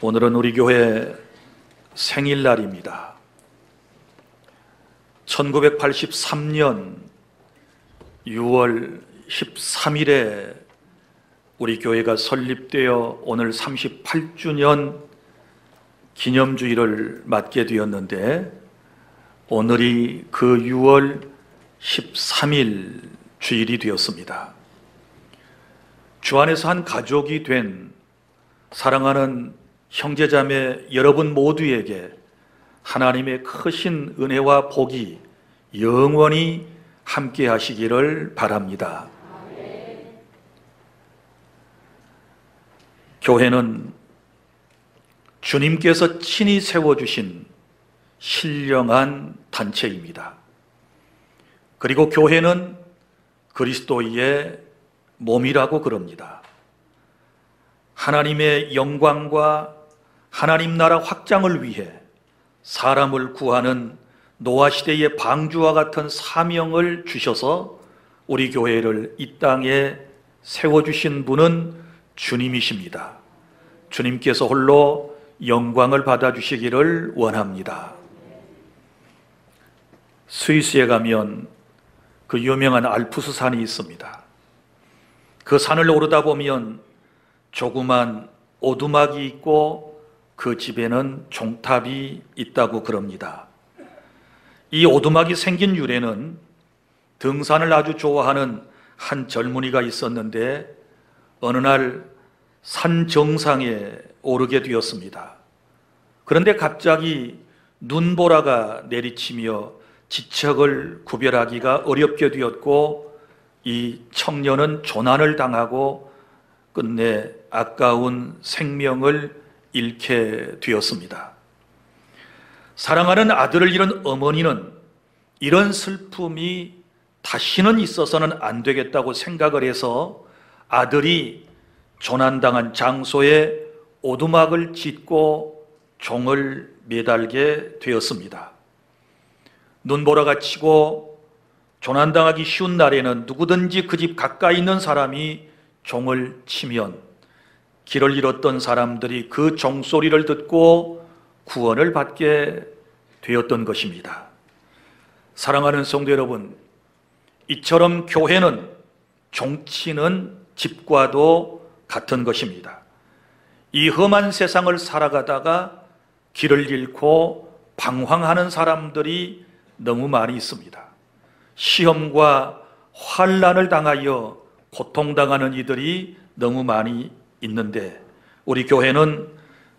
오늘은 우리 교회 생일날입니다. 1983년 6월 13일에 우리 교회가 설립되어 오늘 38주년 기념주일을 맞게 되었는데, 오늘이 그 6월 13일 주일이 되었습니다. 주 안에서 한 가족이 된 사랑하는 형제자매 여러분 모두에게 하나님의 크신 은혜와 복이 영원히 함께 하시기를 바랍니다. 교회는 주님께서 친히 세워주신 신령한 단체입니다. 그리고 교회는 그리스도의 몸이라고 그럽니다. 하나님의 영광과 하나님 나라 확장을 위해 사람을 구하는 노아 시대의 방주와 같은 사명을 주셔서 우리 교회를 이 땅에 세워주신 분은 주님이십니다. 주님께서 홀로 영광을 받아주시기를 원합니다. 스위스에 가면 그 유명한 알프스 산이 있습니다. 그 산을 오르다 보면 조그만 오두막이 있고 그 집에는 종탑이 있다고 그럽니다. 이 오두막이 생긴 유래는 등산을 아주 좋아하는 한 젊은이가 있었는데, 어느 날 산 정상에 오르게 되었습니다. 그런데 갑자기 눈보라가 내리치며 지척을 구별하기가 어렵게 되었고, 이 청년은 조난을 당하고 끝내 아까운 생명을 잃게 되었습니다. 사랑하는 아들을 잃은 어머니는 이런 슬픔이 다시는 있어서는 안 되겠다고 생각을 해서 아들이 조난당한 장소에 오두막을 짓고 종을 매달게 되었습니다. 눈보라가 치고 조난당하기 쉬운 날에는 누구든지 그 집 가까이 있는 사람이 종을 치면 길을 잃었던 사람들이 그 종소리를 듣고 구원을 받게 되었던 것입니다. 사랑하는 성도 여러분, 이처럼 교회는 종치는 집과도 같은 것입니다. 이 험한 세상을 살아가다가 길을 잃고 방황하는 사람들이 너무 많이 있습니다. 시험과 환난을 당하여 고통당하는 이들이 너무 많이 있는데, 우리 교회는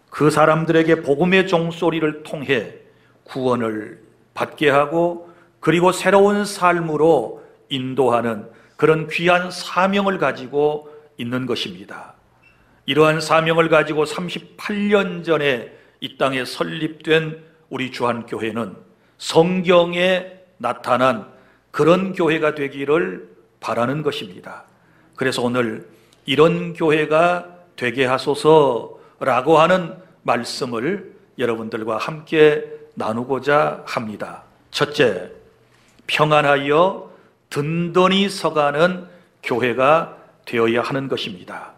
그 사람들에게 복음의 종소리를 통해 구원을 받게 하고 그리고 새로운 삶으로 인도하는 그런 귀한 사명을 가지고 있는 것입니다. 이러한 사명을 가지고 38년 전에 이 땅에 설립된 우리 주한교회는 성경에 나타난 그런 교회가 되기를 바라는 것입니다. 그래서 오늘 이런 교회가 되게 하소서라고 하는 말씀을 여러분들과 함께 나누고자 합니다. 첫째, 평안하여 든든히 서가는 교회가 되어야 하는 것입니다.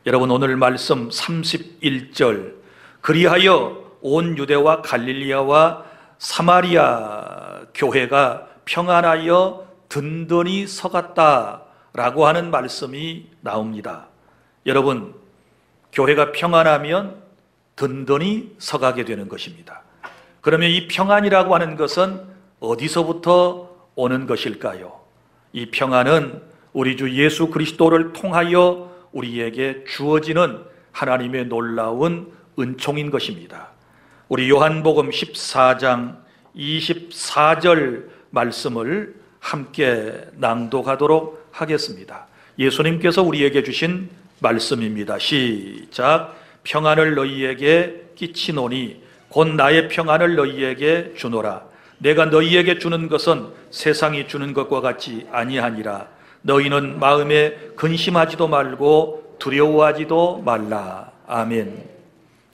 여러분, 오늘 말씀 31절, 그리하여 온 유대와 갈릴리아와 사마리아 교회가 평안하여 든든히 서갔다라고 하는 말씀이 나옵니다. 여러분, 교회가 평안하면 든든히 서가게 되는 것입니다. 그러면 이 평안이라고 하는 것은 어디서부터 오는 것일까요? 이 평안은 우리 주 예수 그리스도를 통하여 우리에게 주어지는 하나님의 놀라운 은총인 것입니다. 우리 요한복음 14장 24절 말씀을 함께 낭독하도록 하겠습니다. 예수님께서 우리에게 주신 말씀입니다. 시작. 평안을 너희에게 끼치노니 곧 나의 평안을 너희에게 주노라. 내가 너희에게 주는 것은 세상이 주는 것과 같이 아니하니라. 너희는 마음에 근심하지도 말고 두려워하지도 말라. 아멘.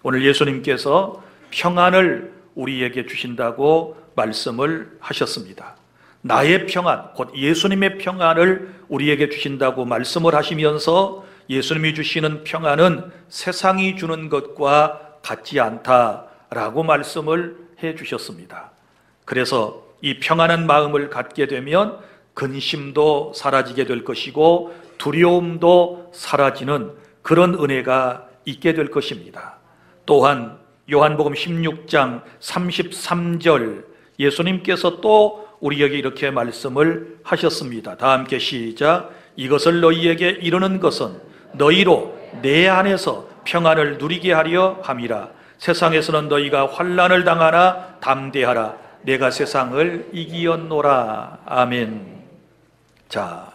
오늘 예수님께서 평안을 우리에게 주신다고 말씀을 하셨습니다. 나의 평안, 곧 예수님의 평안을 우리에게 주신다고 말씀을 하시면서 예수님이 주시는 평안은 세상이 주는 것과 같지 않다라고 말씀을 해 주셨습니다. 그래서 이 평안한 마음을 갖게 되면 근심도 사라지게 될 것이고 두려움도 사라지는 그런 은혜가 있게 될 것입니다. 또한 요한복음 16장 33절 예수님께서 또 우리에게 이렇게 말씀을 하셨습니다. 다 함께 시작. 이것을 너희에게 이르는 것은 너희로 내 안에서 평안을 누리게 하려 함이라. 세상에서는 너희가 환난을 당하나 담대하라. 내가 세상을 이기었노라. 아멘. 자,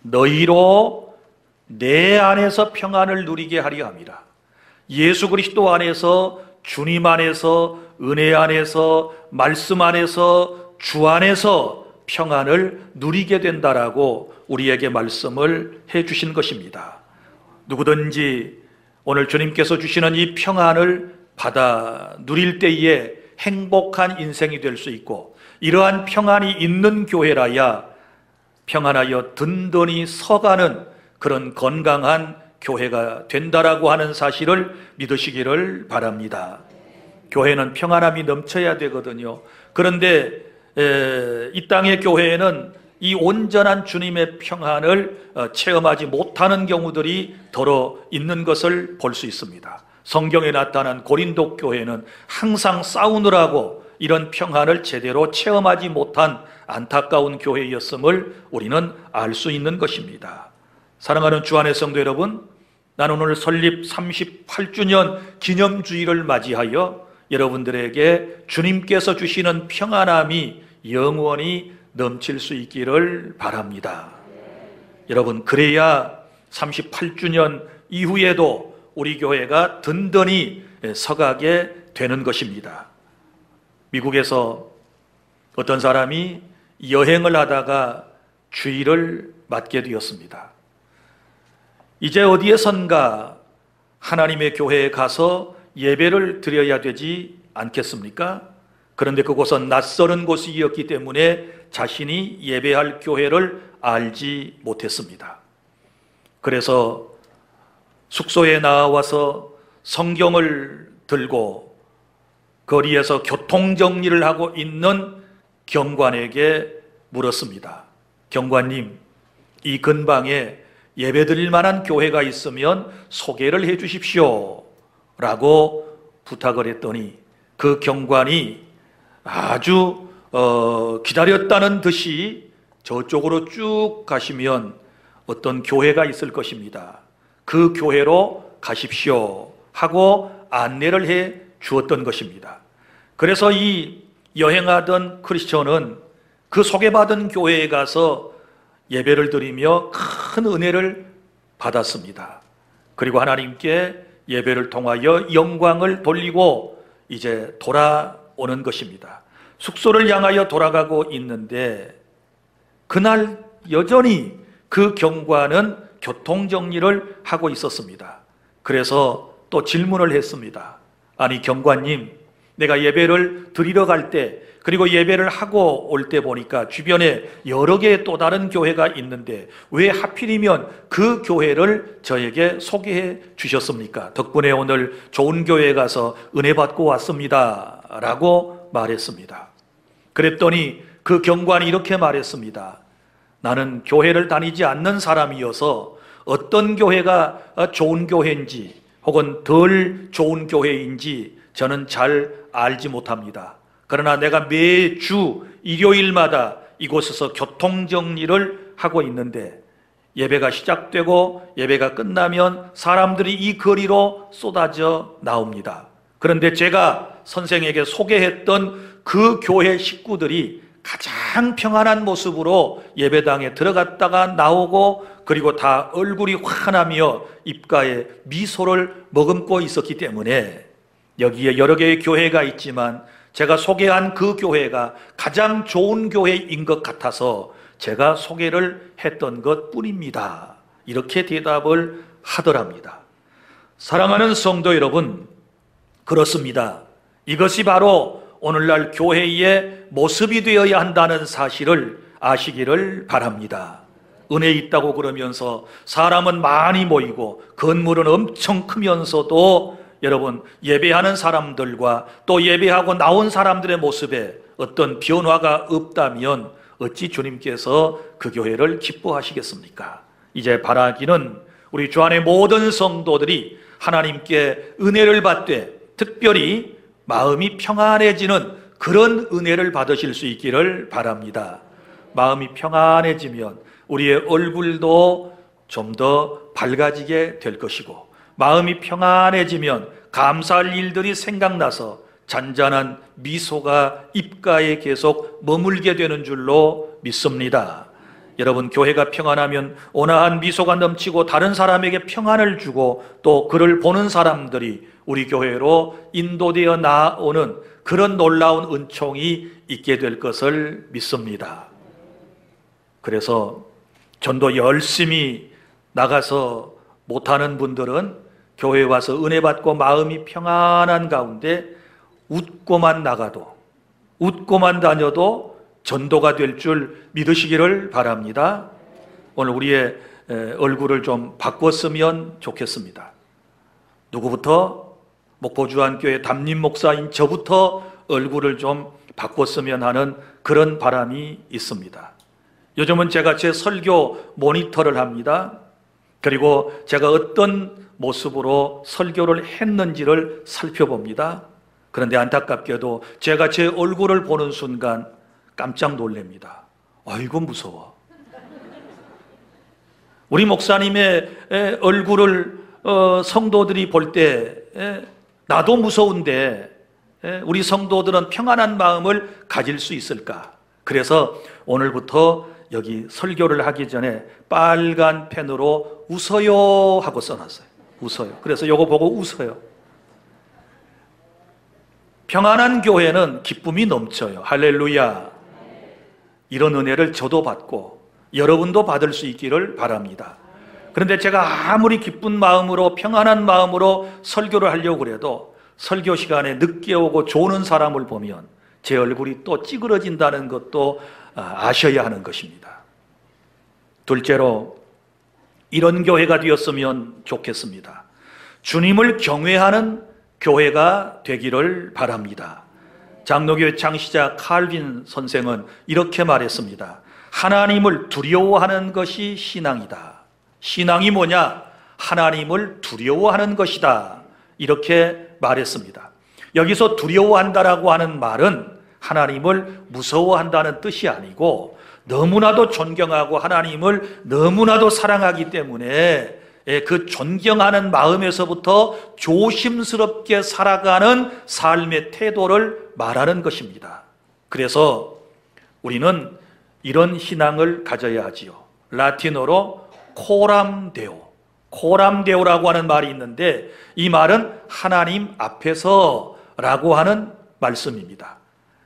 너희로 내 안에서 평안을 누리게 하려 함이라. 예수 그리스도 안에서, 주님 안에서, 은혜 안에서, 말씀 안에서, 주 안에서 평안을 누리게 된다라고 우리에게 말씀을 해 주신 것입니다. 누구든지 오늘 주님께서 주시는 이 평안을 받아 누릴 때에 행복한 인생이 될 수 있고, 이러한 평안이 있는 교회라야 평안하여 든든히 서가는 그런 건강한 교회가 된다라고 하는 사실을 믿으시기를 바랍니다. 교회는 평안함이 넘쳐야 되거든요. 그런데 이 땅의 교회에는 이 온전한 주님의 평안을 체험하지 못하는 경우들이 더러 있는 것을 볼 수 있습니다. 성경에 나타난 고린도 교회는 항상 싸우느라고 이런 평안을 제대로 체험하지 못한 안타까운 교회였음을 우리는 알 수 있는 것입니다. 사랑하는 주 안의 성도 여러분, 나는 오늘 설립 38주년 기념주일을 맞이하여 여러분들에게 주님께서 주시는 평안함이 영원히 넘칠 수 있기를 바랍니다. 여러분, 그래야 38주년 이후에도 우리 교회가 든든히 서가게 되는 것입니다. 미국에서 어떤 사람이 여행을 하다가 주일을 맞게 되었습니다. 이제 어디에선가 하나님의 교회에 가서 예배를 드려야 되지 않겠습니까? 그런데 그곳은 낯설은 곳이었기 때문에 자신이 예배할 교회를 알지 못했습니다. 그래서 숙소에 나와서 성경을 들고 거리에서 교통정리를 하고 있는 경관에게 물었습니다. 경관님, 이 근방에 예배 드릴 만한 교회가 있으면 소개를 해 주십시오 라고 부탁을 했더니 그 경관이 아주 기다렸다는 듯이 저쪽으로 쭉 가시면 어떤 교회가 있을 것입니다. 그 교회로 가십시오 하고 안내를 해 주었던 것입니다. 그래서 이 여행하던 크리스천은 그 소개받은 교회에 가서 예배를 드리며 큰 은혜를 받았습니다. 그리고 하나님께 예배를 통하여 영광을 돌리고 이제 돌아오는 것입니다. 숙소를 향하여 돌아가고 있는데 그날 여전히 그 경관은 교통정리를 하고 있었습니다. 그래서 또 질문을 했습니다. 아니 경관님, 내가 예배를 드리러 갈 때 그리고 예배를 하고 올 때 보니까 주변에 여러 개의 또 다른 교회가 있는데 왜 하필이면 그 교회를 저에게 소개해 주셨습니까? 덕분에 오늘 좋은 교회에 가서 은혜 받고 왔습니다 라고 말했습니다. 그랬더니 그 경관이 이렇게 말했습니다. 나는 교회를 다니지 않는 사람이어서 어떤 교회가 좋은 교회인지 혹은 덜 좋은 교회인지 저는 잘 알지 못합니다. 그러나 내가 매주 일요일마다 이곳에서 교통정리를 하고 있는데 예배가 시작되고 예배가 끝나면 사람들이 이 거리로 쏟아져 나옵니다. 그런데 제가 선생에게 소개했던 그 교회 식구들이 가장 평안한 모습으로 예배당에 들어갔다가 나오고 그리고 다 얼굴이 환하며 입가에 미소를 머금고 있었기 때문에 여기에 여러 개의 교회가 있지만 제가 소개한 그 교회가 가장 좋은 교회인 것 같아서 제가 소개를 했던 것 뿐입니다. 이렇게 대답을 하더랍니다. 사랑하는 성도 여러분, 그렇습니다. 이것이 바로 오늘날 교회의 모습이 되어야 한다는 사실을 아시기를 바랍니다. 은혜 있다고 그러면서 사람은 많이 모이고 건물은 엄청 크면서도 여러분, 예배하는 사람들과 또 예배하고 나온 사람들의 모습에 어떤 변화가 없다면 어찌 주님께서 그 교회를 기뻐하시겠습니까? 이제 바라기는 우리 주 안의 모든 성도들이 하나님께 은혜를 받되 특별히 마음이 평안해지는 그런 은혜를 받으실 수 있기를 바랍니다. 마음이 평안해지면 우리의 얼굴도 좀 더 밝아지게 될 것이고, 마음이 평안해지면 감사할 일들이 생각나서 잔잔한 미소가 입가에 계속 머물게 되는 줄로 믿습니다. 여러분, 교회가 평안하면 온화한 미소가 넘치고 다른 사람에게 평안을 주고 또 그를 보는 사람들이 우리 교회로 인도되어 나오는 그런 놀라운 은총이 있게 될 것을 믿습니다. 그래서 전도 열심히 나가서 못하는 분들은 교회에 와서 은혜 받고 마음이 평안한 가운데 웃고만 나가도, 웃고만 다녀도 전도가 될 줄 믿으시기를 바랍니다. 오늘 우리의 얼굴을 좀 바꿨으면 좋겠습니다. 누구부터? 목포주안교회 담임 목사인 저부터 얼굴을 좀 바꿨으면 하는 그런 바람이 있습니다. 요즘은 제가 제 설교 모니터를 합니다. 그리고 제가 어떤 모습으로 설교를 했는지를 살펴봅니다. 그런데 안타깝게도 제가 제 얼굴을 보는 순간 깜짝 놀랍니다. 아이고 무서워. 우리 목사님의 얼굴을 성도들이 볼 때 나도 무서운데 우리 성도들은 평안한 마음을 가질 수 있을까? 그래서 오늘부터 여기 설교를 하기 전에 빨간 펜으로 웃어요 하고 써놨어요. 웃어요. 그래서 이거 보고 웃어요. 평안한 교회는 기쁨이 넘쳐요. 할렐루야. 이런 은혜를 저도 받고 여러분도 받을 수 있기를 바랍니다. 그런데 제가 아무리 기쁜 마음으로 평안한 마음으로 설교를 하려고 그래도 설교 시간에 늦게 오고 조는 사람을 보면 제 얼굴이 또 찌그러진다는 것도 아셔야 하는 것입니다. 둘째로 이런 교회가 되었으면 좋겠습니다. 주님을 경외하는 교회가 되기를 바랍니다. 장로교회 창시자 칼빈 선생은 이렇게 말했습니다. 하나님을 두려워하는 것이 신앙이다. 신앙이 뭐냐? 하나님을 두려워하는 것이다. 이렇게 말했습니다. 여기서 두려워한다라고 하는 말은 하나님을 무서워한다는 뜻이 아니고 너무나도 존경하고 하나님을 너무나도 사랑하기 때문에 그 존경하는 마음에서부터 조심스럽게 살아가는 삶의 태도를 말하는 것입니다. 그래서 우리는 이런 신앙을 가져야 하지요. 라틴어로 코람데오, 코람데오라고 하는 말이 있는데 이 말은 하나님 앞에서라고 하는 말씀입니다.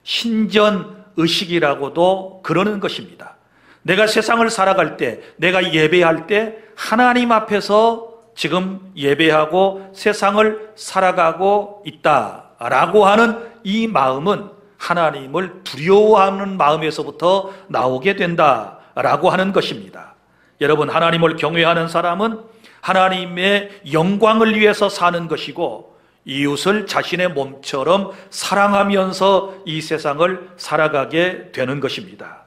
신전의식이라고도 그러는 것입니다. 내가 세상을 살아갈 때, 내가 예배할 때 하나님 앞에서 지금 예배하고 세상을 살아가고 있다라고 하는 이 마음은 하나님을 두려워하는 마음에서부터 나오게 된다라고 하는 것입니다. 여러분, 하나님을 경외하는 사람은 하나님의 영광을 위해서 사는 것이고 이웃을 자신의 몸처럼 사랑하면서 이 세상을 살아가게 되는 것입니다.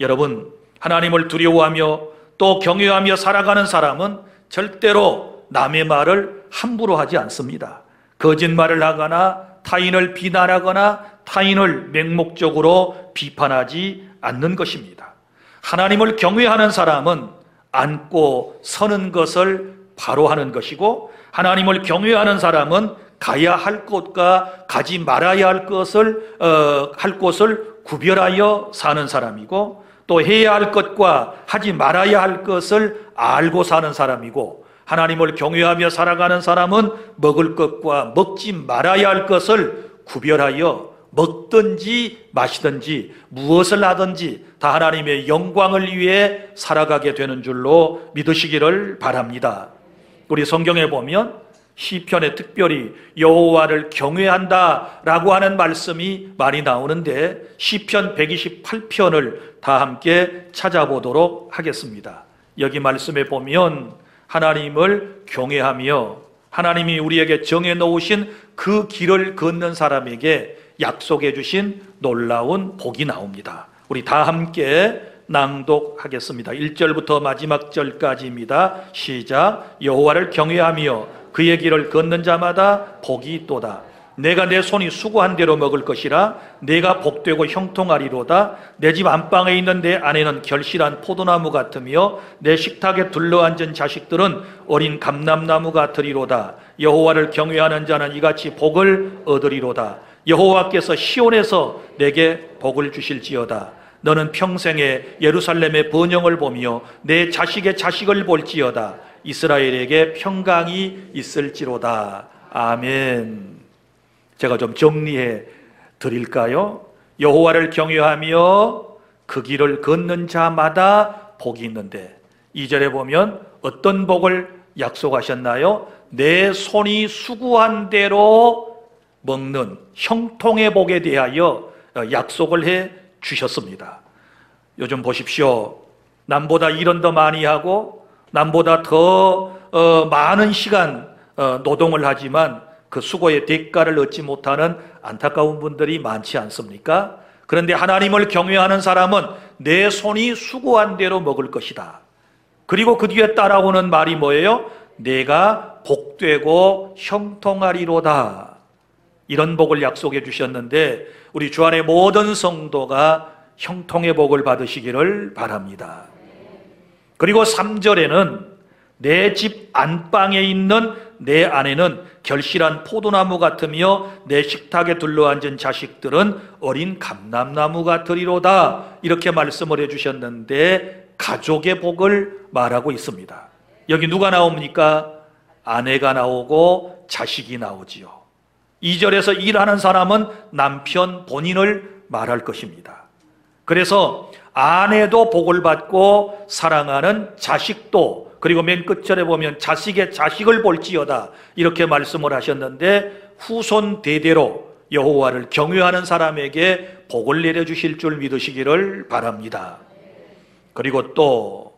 여러분, 하나님을 두려워하며 또 경외하며 살아가는 사람은 절대로 남의 말을 함부로 하지 않습니다. 거짓말을 하거나 타인을 비난하거나 타인을 맹목적으로 비판하지 않는 것입니다. 하나님을 경외하는 사람은 앉고 서는 것을 바로 하는 것이고 하나님을 경외하는 사람은 가야 할 곳과 가지 말아야 할 곳을 구별하여 사는 사람이고 또 해야 할 것과 하지 말아야 할 것을 알고 사는 사람이고 하나님을 경외하며 살아가는 사람은 먹을 것과 먹지 말아야 할 것을 구별하여 먹든지 마시든지 무엇을 하든지 다 하나님의 영광을 위해 살아가게 되는 줄로 믿으시기를 바랍니다. 우리 성경에 보면 시편에 특별히 여호와를 경외한다라고 하는 말씀이 많이 나오는데 시편 128편을 다 함께 찾아보도록 하겠습니다. 여기 말씀에 보면 하나님을 경외하며 하나님이 우리에게 정해 놓으신 그 길을 걷는 사람에게 약속해 주신 놀라운 복이 나옵니다. 우리 다 함께 낭독하겠습니다. 1절부터 마지막 절까지입니다. 시작. 여호와를 경외하며 그의 길을 걷는 자마다 복이 있도다. 내가 내 손이 수고한 대로 먹을 것이라. 내가 복되고 형통하리로다. 내 집 안방에 있는 내 아내는 결실한 포도나무 같으며 내 식탁에 둘러앉은 자식들은 어린 감람나무 같으리로다. 여호와를 경외하는 자는 이같이 복을 얻으리로다. 여호와께서 시온에서 내게 복을 주실지어다. 너는 평생에 예루살렘의 번영을 보며 내 자식의 자식을 볼지어다. 이스라엘에게 평강이 있을지로다. 아멘. 제가 좀 정리해 드릴까요? 여호와를 경외하며 그 길을 걷는 자마다 복이 있는데 2절에 보면 어떤 복을 약속하셨나요? 내 손이 수고한 대로 먹는 형통의 복에 대하여 약속을 해 주셨습니다. 요즘 보십시오. 남보다 일은 더 많이 하고 남보다 더 많은 시간 노동을 하지만 그 수고의 대가를 얻지 못하는 안타까운 분들이 많지 않습니까? 그런데 하나님을 경외하는 사람은 내 손이 수고한 대로 먹을 것이다. 그리고 그 뒤에 따라오는 말이 뭐예요? 내가 복되고 형통하리로다. 이런 복을 약속해 주셨는데 우리 주 안의 모든 성도가 형통의 복을 받으시기를 바랍니다. 그리고 3절에는 내 집 안방에 있는 내 아내는 결실한 포도나무 같으며 내 식탁에 둘러앉은 자식들은 어린 감람나무 같으리로다. 이렇게 말씀을 해주셨는데 가족의 복을 말하고 있습니다. 여기 누가 나옵니까? 아내가 나오고 자식이 나오지요. 2절에서 일하는 사람은 남편 본인을 말할 것입니다. 그래서 아내도 복을 받고 사랑하는 자식도, 그리고 맨 끝절에 보면 자식의 자식을 볼지어다 이렇게 말씀을 하셨는데 후손 대대로 여호와를 경외하는 사람에게 복을 내려주실 줄 믿으시기를 바랍니다. 그리고 또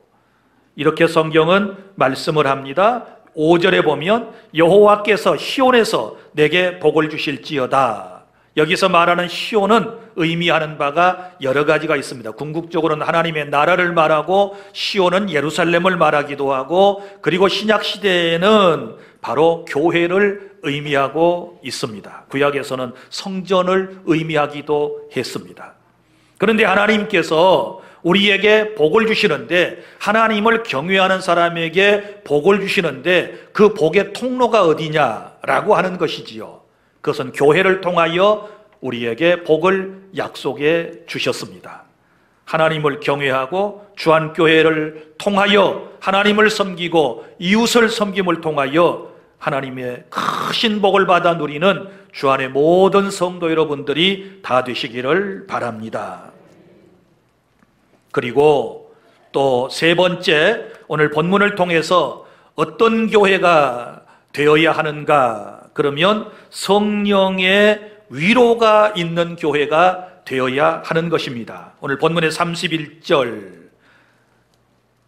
이렇게 성경은 말씀을 합니다. 5절에 보면 여호와께서 시온에서 내게 복을 주실지어다. 여기서 말하는 시온은 의미하는 바가 여러 가지가 있습니다. 궁극적으로는 하나님의 나라를 말하고 시온은 예루살렘을 말하기도 하고, 그리고 신약시대에는 바로 교회를 의미하고 있습니다. 구약에서는 성전을 의미하기도 했습니다. 그런데 하나님께서 우리에게 복을 주시는데, 하나님을 경외하는 사람에게 복을 주시는데 그 복의 통로가 어디냐라고 하는 것이지요. 그것은 교회를 통하여 우리에게 복을 약속해 주셨습니다. 하나님을 경외하고 주한교회를 통하여 하나님을 섬기고 이웃을 섬김을 통하여 하나님의 크신 복을 받아 누리는 주안의 모든 성도 여러분들이 다 되시기를 바랍니다. 그리고 또 세 번째, 오늘 본문을 통해서 어떤 교회가 되어야 하는가? 그러면 성령의 위로가 있는 교회가 되어야 하는 것입니다. 오늘 본문의 31절,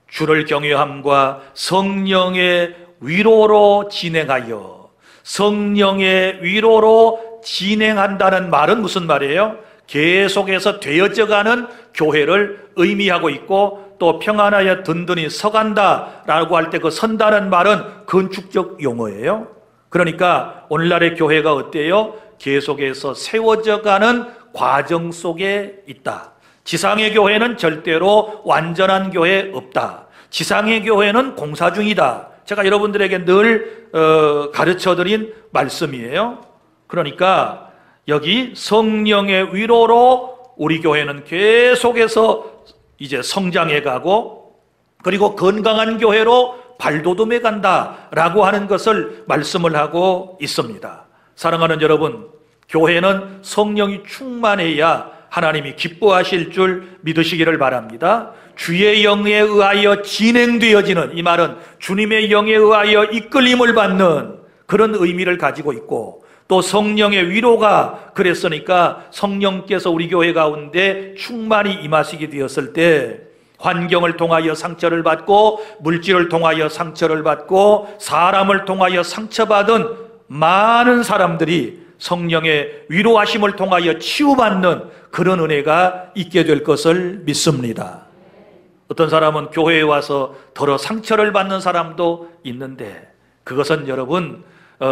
주를 경외함과 성령의 위로로 진행하여, 성령의 위로로 진행한다는 말은 무슨 말이에요? 계속해서 되어져가는 교회를 의미하고 있고, 또 평안하여 든든히 서간다라고 할 때 그 선다는 말은 건축적 용어예요. 그러니까 오늘날의 교회가 어때요? 계속해서 세워져가는 과정 속에 있다. 지상의 교회는 절대로 완전한 교회 없다. 지상의 교회는 공사 중이다. 제가 여러분들에게 늘 가르쳐드린 말씀이에요. 그러니까 여기 성령의 위로로 우리 교회는 계속해서 이제 성장해 가고, 그리고 건강한 교회로 발돋움해 간다라고 하는 것을 말씀을 하고 있습니다. 사랑하는 여러분, 교회는 성령이 충만해야 하나님이 기뻐하실 줄 믿으시기를 바랍니다. 주의 영에 의하여 진행되어지는, 이 말은 주님의 영에 의하여 이끌림을 받는 그런 의미를 가지고 있고, 또 성령의 위로가 그랬으니까 성령께서 우리 교회 가운데 충만히 임하시게 되었을 때 환경을 통하여 상처를 받고 물질을 통하여 상처를 받고 사람을 통하여 상처받은 많은 사람들이 성령의 위로하심을 통하여 치유받는 그런 은혜가 있게 될 것을 믿습니다. 어떤 사람은 교회에 와서 더러 상처를 받는 사람도 있는데, 그것은 여러분,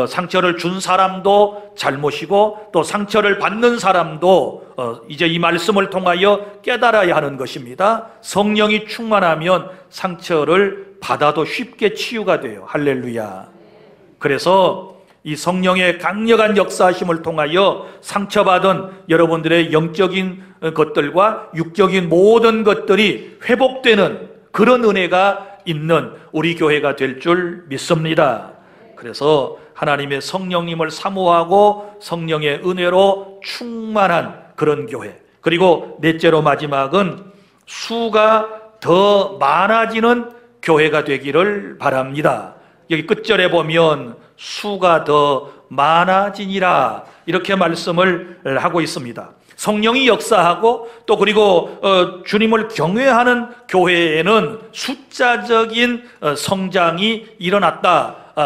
상처를 준 사람도 잘못이고 또 상처를 받는 사람도 이제 이 말씀을 통하여 깨달아야 하는 것입니다. 성령이 충만하면 상처를 받아도 쉽게 치유가 돼요. 할렐루야. 그래서 이 성령의 강력한 역사하심을 통하여 상처받은 여러분들의 영적인 것들과 육적인 모든 것들이 회복되는 그런 은혜가 있는 우리 교회가 될 줄 믿습니다. 그래서 하나님의 성령님을 사모하고 성령의 은혜로 충만한 그런 교회, 그리고 넷째로 마지막은 수가 더 많아지는 교회가 되기를 바랍니다. 여기 끝절에 보면 수가 더 많아지니라 이렇게 말씀을 하고 있습니다. 성령이 역사하고 또 그리고 주님을 경외하는 교회에는 숫자적인 성장이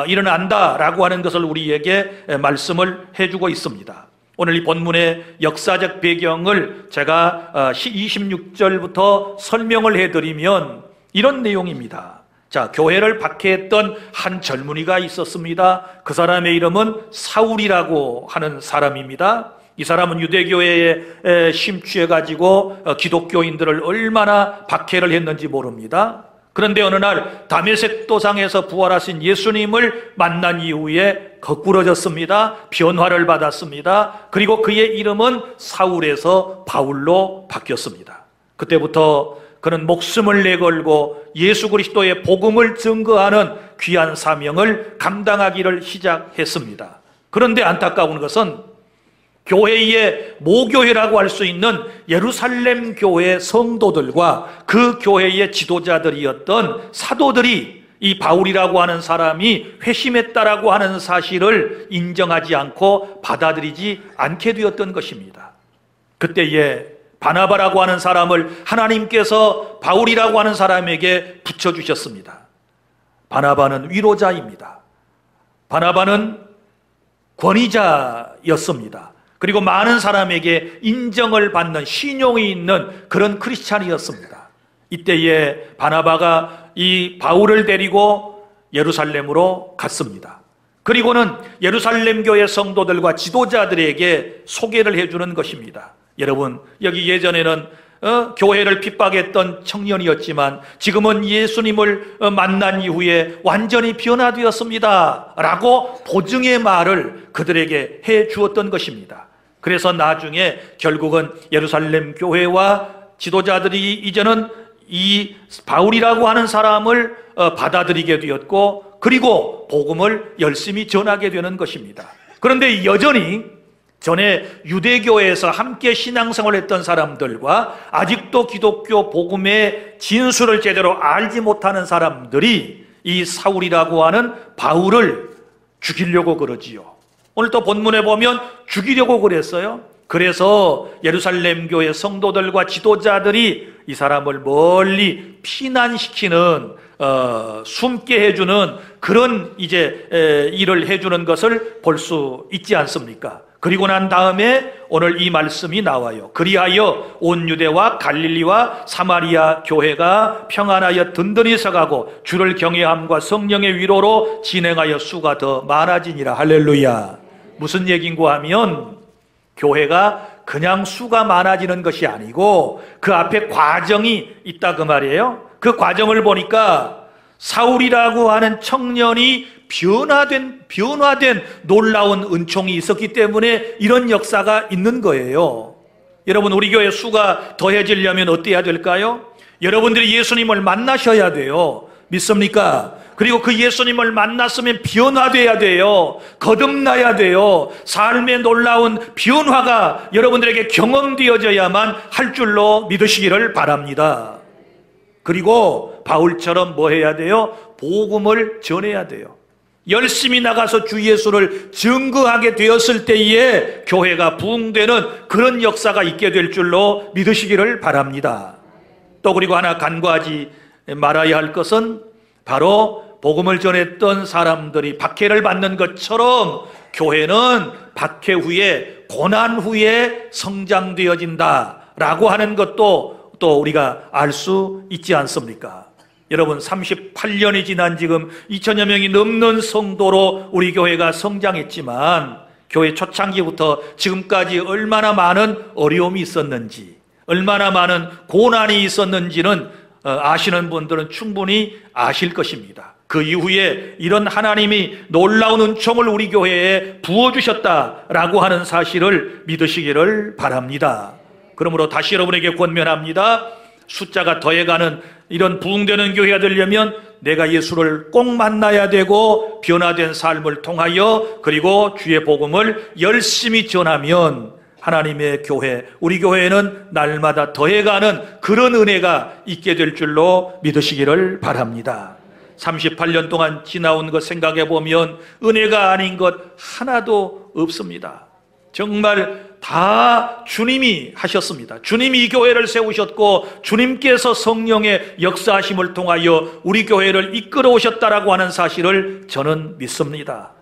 일어난다라고 하는 것을 우리에게 말씀을 해주고 있습니다. 오늘 이 본문의 역사적 배경을 제가 26절부터 설명을 해드리면 이런 내용입니다. 자, 교회를 박해했던 한 젊은이가 있었습니다. 그 사람의 이름은 사울이라고 하는 사람입니다. 이 사람은 유대교회에 심취해가지고 기독교인들을 얼마나 박해를 했는지 모릅니다. 그런데 어느 날 다메섹 도상에서 부활하신 예수님을 만난 이후에 거꾸러졌습니다. 변화를 받았습니다. 그리고 그의 이름은 사울에서 바울로 바뀌었습니다. 그때부터 그는 목숨을 내걸고 예수 그리스도의 복음을 증거하는 귀한 사명을 감당하기를 시작했습니다. 그런데 안타까운 것은 교회의 모교회라고 할 수 있는 예루살렘 교회 성도들과 그 교회의 지도자들이었던 사도들이 이 바울이라고 하는 사람이 회심했다라고 하는 사실을 인정하지 않고 받아들이지 않게 되었던 것입니다. 그때에 바나바라고 하는 사람을 하나님께서 바울이라고 하는 사람에게 붙여주셨습니다. 바나바는 위로자입니다. 바나바는 권위자였습니다. 그리고 많은 사람에게 인정을 받는 신용이 있는 그런 크리스찬이었습니다. 이때에 바나바가 이 바울을 데리고 예루살렘으로 갔습니다. 그리고는 예루살렘 교회 성도들과 지도자들에게 소개를 해주는 것입니다. 여러분, 여기 예전에는 교회를 핍박했던 청년이었지만 지금은 예수님을 만난 이후에 완전히 변화되었습니다 라고 보증의 말을 그들에게 해 주었던 것입니다. 그래서 나중에 결국은 예루살렘 교회와 지도자들이 이제는 이 바울이라고 하는 사람을 받아들이게 되었고, 그리고 복음을 열심히 전하게 되는 것입니다. 그런데 여전히 전에 유대교에서 함께 신앙생활을 했던 사람들과 아직도 기독교 복음의 진수를 제대로 알지 못하는 사람들이 이 사울이라고 하는 바울을 죽이려고 그러지요. 오늘 또 본문에 보면 죽이려고 그랬어요. 그래서 예루살렘 교회 성도들과 지도자들이 이 사람을 멀리 피난시키는 숨게 해주는 그런 이제 일을 해주는 것을 볼 수 있지 않습니까? 그리고 난 다음에 오늘 이 말씀이 나와요. 그리하여 온 유대와 갈릴리와 사마리아 교회가 평안하여 든든히 서가고 주를 경외함과 성령의 위로로 진행하여 수가 더 많아지니라. 할렐루야. 무슨 얘기인고 하면 교회가 그냥 수가 많아지는 것이 아니고 그 앞에 과정이 있다 그 말이에요. 그 과정을 보니까 사울이라고 하는 청년이 변화된 놀라운 은총이 있었기 때문에 이런 역사가 있는 거예요. 여러분, 우리 교회 수가 더해지려면 어때야 될까요? 여러분들이 예수님을 만나셔야 돼요. 믿습니까? 그리고 그 예수님을 만났으면 변화돼야 돼요. 거듭나야 돼요. 삶의 놀라운 변화가 여러분들에게 경험되어져야만 할 줄로 믿으시기를 바랍니다. 그리고 바울처럼 뭐 해야 돼요? 복음을 전해야 돼요. 열심히 나가서 주 예수를 증거하게 되었을 때에 교회가 부흥되는 그런 역사가 있게 될 줄로 믿으시기를 바랍니다. 또 그리고 하나 간과하지 말아야 할 것은 바로 복음을 전했던 사람들이 박해를 받는 것처럼 교회는 박해 후에 고난 후에 성장되어진다라고 하는 것도 또 우리가 알 수 있지 않습니까? 여러분, 38년이 지난 지금 2000여 명이 넘는 성도로 우리 교회가 성장했지만 교회 초창기부터 지금까지 얼마나 많은 어려움이 있었는지, 얼마나 많은 고난이 있었는지는 아시는 분들은 충분히 아실 것입니다. 그 이후에 이런 하나님이 놀라운 은총을 우리 교회에 부어주셨다라고 하는 사실을 믿으시기를 바랍니다. 그러므로 다시 여러분에게 권면합니다. 숫자가 더해가는 이런 부흥되는 교회가 되려면 내가 예수를 꼭 만나야 되고 변화된 삶을 통하여 그리고 주의 복음을 열심히 전하면 하나님의 교회, 우리 교회는 날마다 더해가는 그런 은혜가 있게 될 줄로 믿으시기를 바랍니다. 38년 동안 지나온 것 생각해 보면 은혜가 아닌 것 하나도 없습니다. 정말 다 주님이 하셨습니다. 주님이 이 교회를 세우셨고 주님께서 성령의 역사하심을 통하여 우리 교회를 이끌어 오셨다라고 하는 사실을 저는 믿습니다.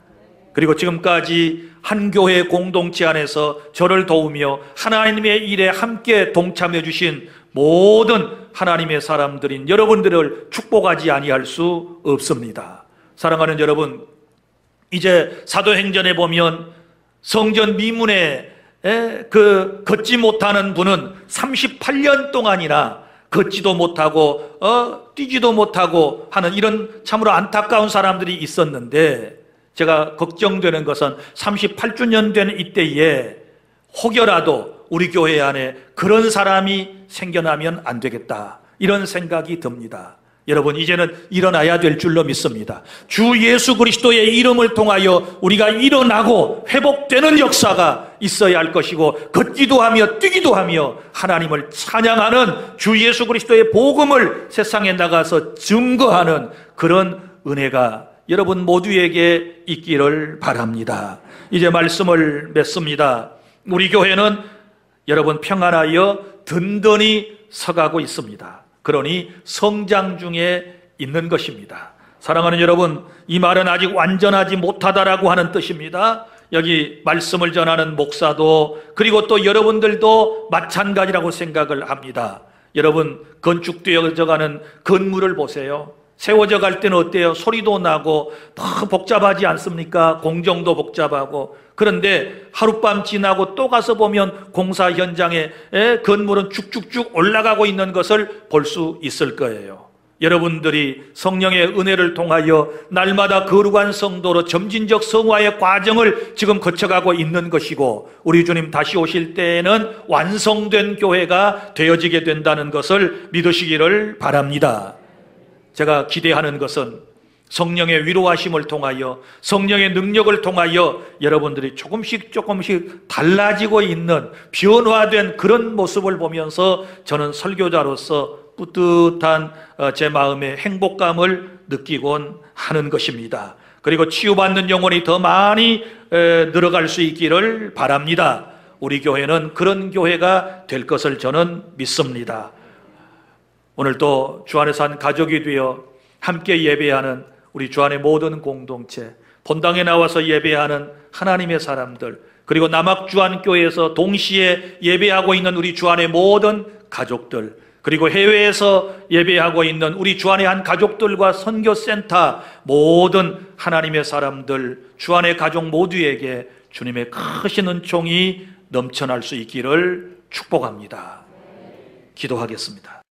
그리고 지금까지 한 교회 공동체 안에서 저를 도우며 하나님의 일에 함께 동참해 주신 모든 하나님의 사람들인 여러분들을 축복하지 아니할 수 없습니다. 사랑하는 여러분, 이제 사도행전에 보면 성전 미문에 걷지 못하는 분은 38년 동안이나 걷지도 못하고 뛰지도 못하고 하는 이런 참으로 안타까운 사람들이 있었는데, 제가 걱정되는 것은 38주년 된 이때에 혹여라도 우리 교회 안에 그런 사람이 생겨나면 안 되겠다, 이런 생각이 듭니다. 여러분, 이제는 일어나야 될 줄로 믿습니다. 주 예수 그리스도의 이름을 통하여 우리가 일어나고 회복되는 역사가 있어야 할 것이고, 걷기도 하며 뛰기도 하며 하나님을 찬양하는 주 예수 그리스도의 복음을 세상에 나가서 증거하는 그런 은혜가 여러분 모두에게 있기를 바랍니다. 이제 말씀을 맺습니다. 우리 교회는 여러분 평안하여 든든히 서가고 있습니다. 그러니 성장 중에 있는 것입니다. 사랑하는 여러분, 이 말은 아직 완전하지 못하다라고 하는 뜻입니다. 여기 말씀을 전하는 목사도 그리고 또 여러분들도 마찬가지라고 생각을 합니다. 여러분, 건축되어져 가는 건물을 보세요. 세워져 갈 때는 어때요? 소리도 나고 더 복잡하지 않습니까? 공정도 복잡하고. 그런데 하룻밤 지나고 또 가서 보면 공사 현장에 건물은 쭉쭉쭉 올라가고 있는 것을 볼 수 있을 거예요. 여러분들이 성령의 은혜를 통하여 날마다 거룩한 성도로 점진적 성화의 과정을 지금 거쳐가고 있는 것이고, 우리 주님 다시 오실 때에는 완성된 교회가 되어지게 된다는 것을 믿으시기를 바랍니다. 제가 기대하는 것은 성령의 위로하심을 통하여, 성령의 능력을 통하여 여러분들이 조금씩 달라지고 있는 변화된 그런 모습을 보면서 저는 설교자로서 뿌듯한 제 마음의 행복감을 느끼곤 하는 것입니다. 그리고 치유받는 영혼이 더 많이 늘어갈 수 있기를 바랍니다. 우리 교회는 그런 교회가 될 것을 저는 믿습니다. 오늘 또 주 안에서 한 가족이 되어 함께 예배하는 우리 주 안의 모든 공동체, 본당에 나와서 예배하는 하나님의 사람들, 그리고 남학주안교회에서 동시에 예배하고 있는 우리 주 안의 모든 가족들, 그리고 해외에서 예배하고 있는 우리 주 안의 한 가족들과 선교센터 모든 하나님의 사람들, 주 안의 가족 모두에게 주님의 크신 은총이 넘쳐날 수 있기를 축복합니다. 기도하겠습니다.